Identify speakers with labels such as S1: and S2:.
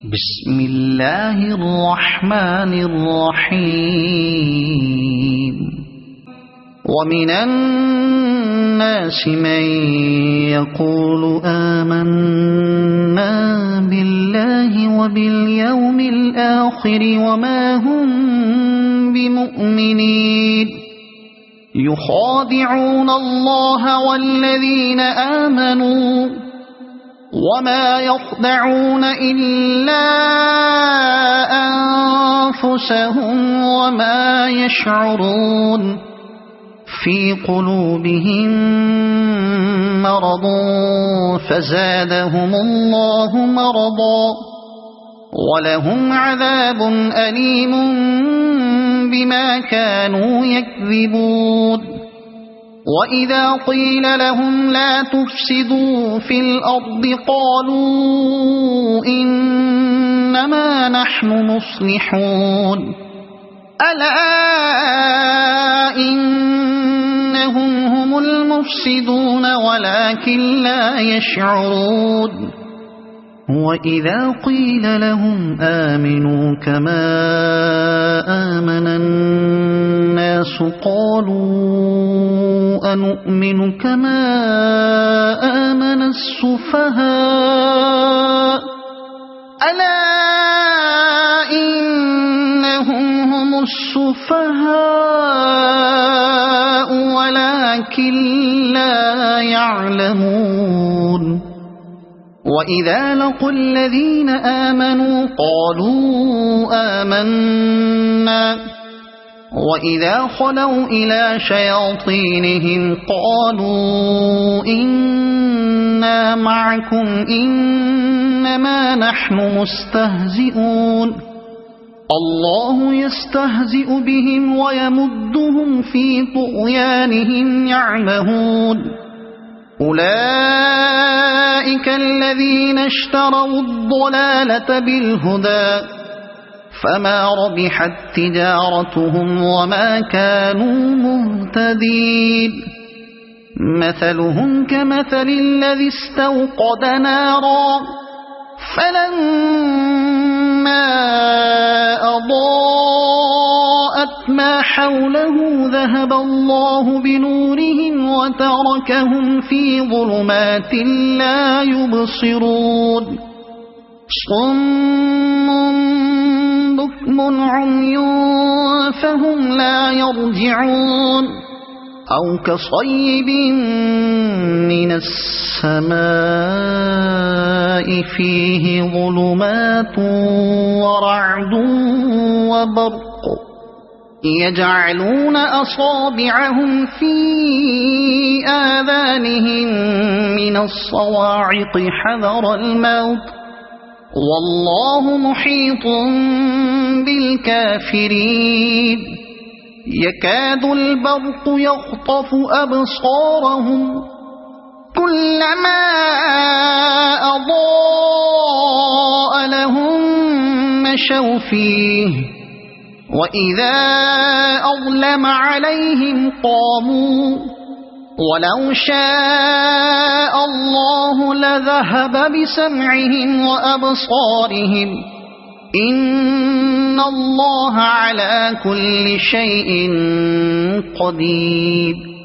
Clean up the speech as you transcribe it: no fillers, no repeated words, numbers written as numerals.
S1: بسم اللہ الرحمن الرحیم ومن الناس من يقول آمنا بالله وباليوم الآخر وما هم بمؤمنين يخادعون الله والذين آمنوا وما يخدعون إلا أنفسهم وما يشعرون في قلوبهم مرض فزادهم الله مرضا ولهم عذاب أليم بما كانوا يكذبون وَإِذَا قِيلَ لَهُمْ لَا تُفْسِدُوا فِي الْأَرْضِ قَالُوا إِنَّمَا نَحْنُ مُصْلِحُونَ أَلَا إِنَّهُمْ هُمُ الْمُفْسِدُونَ وَلَكِنْ لَا يَشْعُرُونَ وَإِذَا قِيلَ لَهُمْ آمِنُوا كَمَا آمَنَ النَّاسُ قَالُوا أَنُؤْمِنُ كَمَا آمَنَ السُّفَهَاءُ أَلَا إِنَّهُمْ هُمُ السُّفَهَاءُ وَلَكِنْ لَا يَعْلَمُونَ وَإِذَا لَقُوا الَّذِينَ آمَنُوا قَالُوا آمَنَّا وَإِذَا خَلَوْا إِلَى شَيَاطِينِهِمْ قَالُوا إِنَّا مَعَكُمْ إِنَّمَا نَحْنُ مُسْتَهْزِئُونَ اللَّهُ يَسْتَهْزِئُ بِهِمْ وَيَمُدُّهُمْ فِي طُغْيَانِهِمْ يَعْمَهُونَ أولئك الذين اشتروا الضلالة بالهدى فما ربحت تجارتهم وما كانوا مهتدين مثلهم كمثل الذي استوقد نارا فلما أضاءت ما حوله ذهب الله بنورهم وتركهم في ظلمات لا يبصرون صم بكم عمي فهم لا يرجعون أو كصيب من السماء فيه ظلمات ورعد وبرق يجعلون أصابعهم في آذانهم من الصواعق حذر الموت والله محيط بالكافرين يكاد البرق يخطف أبصارهم كلما أضاء لهم مشوا فيه وإذا أظلم عليهم قاموا ولو شاء الله لذهب بسمعهم وأبصارهم إن الله على كل شيء قدير